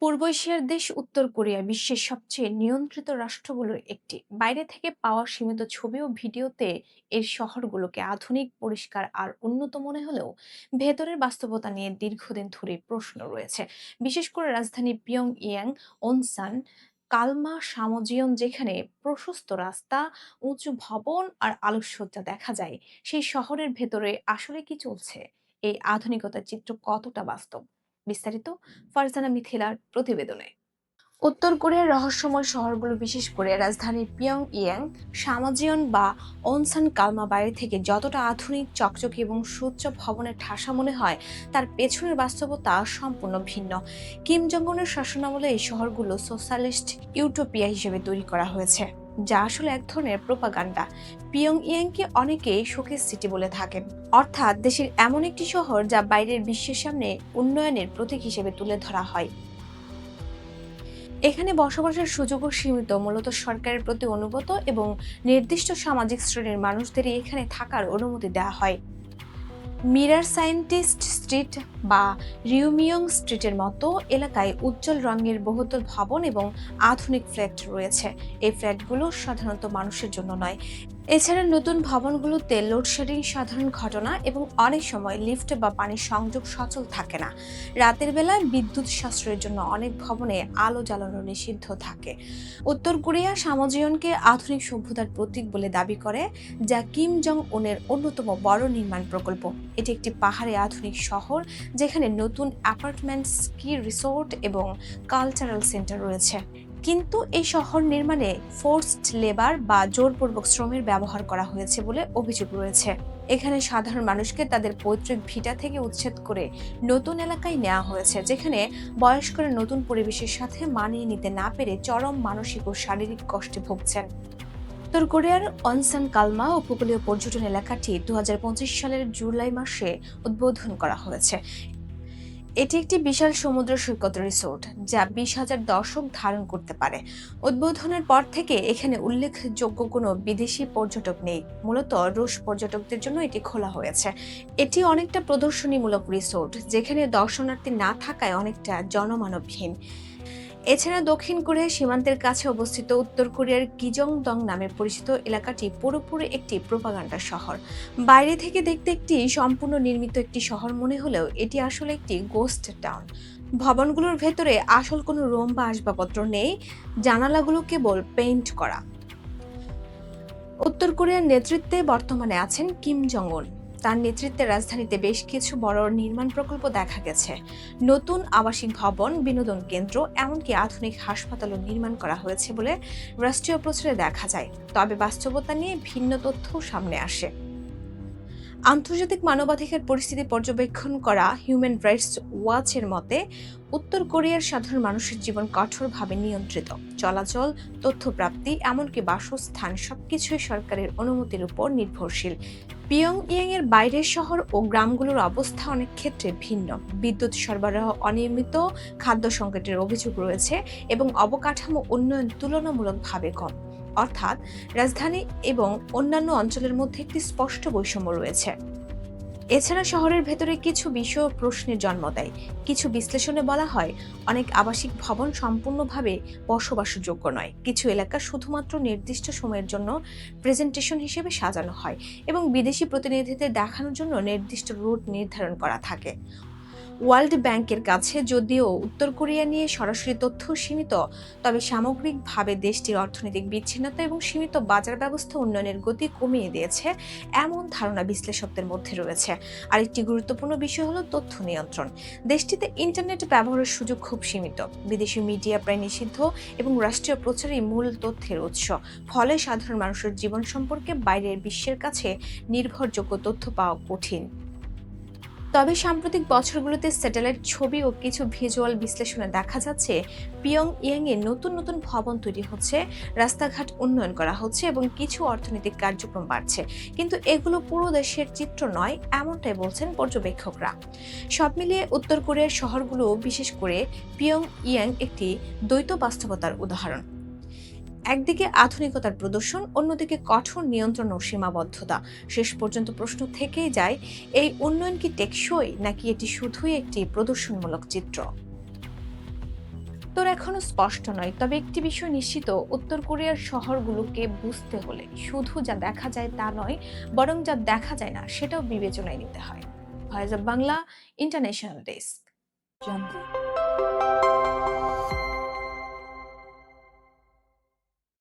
পূর্ব এশিয়ার দেশ উত্তর কোরিয়া বিশ্বের সবচেয়ে নিয়ন্ত্রিত রাষ্ট্রগুলোর একটি। বাইরে থেকে পাওয়া সীমিত ছবি ও ভিডিওতে এর শহরগুলোকে আধুনিক, পরিষ্কার আর উন্নত মনে হলেও ভেতরের বাস্তবতা নিয়ে দীর্ঘদিন ধরে প্রশ্ন রয়েছে। বিশেষ করে রাজধানী পিয়ং ইয়াং, ওনসান, কালমা, সামজিয়ন, যেখানে প্রশস্ত রাস্তা, উঁচু ভবন আর আলোকসজ্জা দেখা যায়, সেই শহরের ভেতরে আসলে কি চলছে? এই আধুনিকতার চিত্র কতটা বাস্তব? বিস্তারিত ফারজানা মিথিলার প্রতিবেদনে। উত্তর কোরিয়ার রহস্যময় শহরগুলো, বিশেষ করে রাজধানী পিয়ং ইয়াং, সামাজিয়ন বা ওনসান, কালমা বাইরে থেকে যতটা আধুনিক, চকচকে এবং সুউচ্চ ভবনের ঠাসা মনে হয়, তার পেছনের বাস্তবতা সম্পূর্ণ ভিন্ন। কিম জং উনের শাসনামলে এই শহরগুলো সোশ্যালিস্ট ইউটোপিয়া হিসেবে তৈরি করা হয়েছে, যা আসলে এক ধরনের প্রোপাগান্ডা। পিয়ং ইয়াংকে অনেকে শোকেস সিটি বলে থাকেন, অর্থাৎ দেশের এমন একটি শহর যা বাইরের বিশ্বের সামনে উন্নয়নের প্রতীক হিসেবে তুলে ধরা হয়। এখানে বসবাসের সুযোগও সীমিত, মূলত সরকারের প্রতি অনুগত এবং নির্দিষ্ট সামাজিক শ্রেণীর মানুষদেরই এখানে থাকার অনুমতি দেওয়া হয়। মিরার সায়েন্টিস্ট স্ট্রিট বা রিউমিয়ং স্ট্রিটের মতো এলাকায় উজ্জ্বল রঙের বহুতল ভবন এবং আধুনিক ফ্ল্যাট রয়েছে। এই ফ্ল্যাটগুলো সাধারণত মানুষের জন্য নয়। এছাড়া নতুন ভবনগুলোতে লোডশেডিং সাধারণ ঘটনা এবং অনেক সময় লিফট বা পানির সংযোগ সচল থাকে না। রাতের বেলায় বিদ্যুৎ সাশ্রয়ের জন্য অনেক ভবনে আলো জ্বালানো নিষিদ্ধ থাকে। উত্তর কোরিয়া সামজিয়নকে আধুনিক সভ্যতার প্রতীক বলে দাবি করে, যা কিম জং উনের অন্যতম বড় নির্মাণ প্রকল্প। এটি একটি পাহাড়ে আধুনিক শহর, যেখানে নতুন অ্যাপার্টমেন্ট, স্কি রিসোর্ট এবং কালচারাল সেন্টার রয়েছে। কিন্তু এই শহর নির্মাণে ফোর্সড লেবার বা জোরপূর্বক শ্রমের ব্যবহার করা হয়েছে বলে অভিযোগ রয়েছে। এখানে সাধারণ মানুষকে তাদের পৈতৃক ভিটা থেকে উচ্ছেদ করে নতুন এলাকায় নেওয়া হয়েছে, যেখানে বয়স্করা নতুন পরিবেশের সাথে মানিয়ে নিতে না পেরে চরম মানসিক ও শারীরিক কষ্টে ভুগছেন। উত্তর কোরিয়ার অনসান কালমা উপকূলীয় পর্যটন এলাকাটি 2025 সালের জুলাই মাসে উদ্বোধন করা হয়েছে। এটি একটি বিশাল সমুদ্র সৈকত রিসোর্ট, যা 20,000 দর্শক ধারণ করতে পারে। উদ্বোধনের পর থেকে এখানে উল্লেখযোগ্য কোনো বিদেশি পর্যটক নেই, মূলত রুশ পর্যটকদের জন্য এটি খোলা হয়েছে। এটি অনেকটা প্রদর্শনীমূলক রিসোর্ট, যেখানে দর্শনার্থী না থাকায় অনেকটা জনমানবহীন। এছাড়া দক্ষিণ কোরিয়ার সীমান্তের কাছে অবস্থিত উত্তর কোরিয়ার কিজংদং নামে পরিচিত এলাকাটি পুরোপুরি একটি প্রোপাগান্ডা শহর। বাইরে থেকে দেখতে একটি সম্পূর্ণ নির্মিত একটি শহর মনে হলেও এটি আসলে একটি গোস্ট টাউন। ভবনগুলোর ভেতরে আসল কোনো রুম বা আসবাবপত্র নেই, জানালাগুলো কেবল পেইন্ট করা। উত্তর কোরিয়ার নেতৃত্বে বর্তমানে আছেন কিম জং উন। তার নেতৃত্বে রাজধানীতে বেশ কিছু বড় নির্মাণ প্রকল্প দেখা গেছে। নতুন আবাসিক ভবন, বিনোদন কেন্দ্র, এমনকি আধুনিক হাসপাতালও নির্মাণ করা হয়েছে বলে রাষ্ট্রীয় প্রচারে দেখা যায়। তবে বাস্তবতা নিয়ে ভিন্ন তথ্যও সামনে আসে। আন্তর্জাতিক মানবাধিকার পরিস্থিতি পর্যবেক্ষণ করা হিউম্যান রাইটস ওয়াচের মতে, উত্তর কোরিয়ার সাধারণ মানুষের জীবন কঠোরভাবে নিয়ন্ত্রিত। চলাচল, তথ্য প্রাপ্তি, এমনকি বাসস্থান সবকিছুই সরকারের অনুমতির উপর নির্ভরশীল। পিয়ং ইয়াং এর বাইরের শহর ও গ্রামগুলোর অবস্থা অনেক ক্ষেত্রে ভিন্ন। বিদ্যুৎ সরবরাহ অনিয়মিত, খাদ্য সংকটের অভিযোগ রয়েছে এবং অবকাঠামো উন্নয়ন তুলনামূলকভাবে কম। অর্থাৎ রাজধানী এবং অন্যান্য অঞ্চলের মধ্যে একটি স্পষ্ট বৈষম্য রয়েছে। এছাড়া শহরের ভেতরে কিছু বিষয় প্রশ্নের জন্ম দেয়। কিছু বিশ্লেষণে বলা হয়, অনেক আবাসিক ভবন সম্পূর্ণভাবে বসবাসযোগ্য নয়। কিছু এলাকা শুধুমাত্র নির্দিষ্ট সময়ের জন্য প্রেজেন্টেশন হিসেবে সাজানো হয় এবং বিদেশি প্রতিনিধিদের দেখানোর জন্য নির্দিষ্ট রুট নির্ধারণ করা থাকে। ওয়ার্ল্ড ব্যাংকের কাছে যদিও উত্তর কোরিয়া নিয়ে সরাসরি তথ্য সীমিত, তবে সামগ্রিকভাবে দেশটির অর্থনৈতিক বিচ্ছিন্নতা এবং সীমিত বাজার ব্যবস্থা উন্নয়নের গতি কমিয়ে দিয়েছে, এমন ধারণা বিশ্লেষকদের মধ্যে রয়েছে। আরেকটি গুরুত্বপূর্ণ বিষয় হলো তথ্য নিয়ন্ত্রণ। দেশটিতে ইন্টারনেট ব্যবহারের সুযোগ খুব সীমিত, বিদেশি মিডিয়া প্রায় নিষিদ্ধ এবং রাষ্ট্রীয় প্রচারই মূল তথ্যের উৎস। ফলে সাধারণ মানুষের জীবন সম্পর্কে বাইরের বিশ্বের কাছে নির্ভরযোগ্য তথ্য পাওয়া কঠিন। তবে সাম্প্রতিক বছরগুলোতে স্যাটেলাইট ছবি ও কিছু ভিজুয়াল বিশ্লেষণে দেখা যাচ্ছে, পিয়ং ইয়াংয়ে নতুন নতুন ভবন তৈরি হচ্ছে, রাস্তাঘাট উন্নয়ন করা হচ্ছে এবং কিছু অর্থনৈতিক কার্যক্রম বাড়ছে। কিন্তু এগুলো পুরো দেশের চিত্র নয়, এমনটাই বলছেন পর্যবেক্ষকরা। সব মিলিয়ে উত্তর কোরিয়ার শহরগুলো, বিশেষ করে পিয়ং ইয়াং, একটি দ্বৈত বাস্তবতার উদাহরণ। একদিকে আধুনিকতার প্রদর্শন, অন্যদিকে কঠোর নিয়ন্ত্রণ ও সীমাবদ্ধতা। শেষ পর্যন্ত প্রশ্ন থেকেই যায়, এই উন্নয়ন কি টেকসই, নাকি এটি শুধুই একটি প্রদর্শনমূলক চিত্র? উত্তর এখনো স্পষ্ট নয়, তবে একটি বিষয় নিশ্চিত, উত্তর কোরিয়ার শহরগুলোকে বুঝতে হলে শুধু যা দেখা যায় তা নয়, বরং যা দেখা যায় না সেটাও বিবেচনায় নিতে হয়। Voice of Bangla, international desk. Jungle.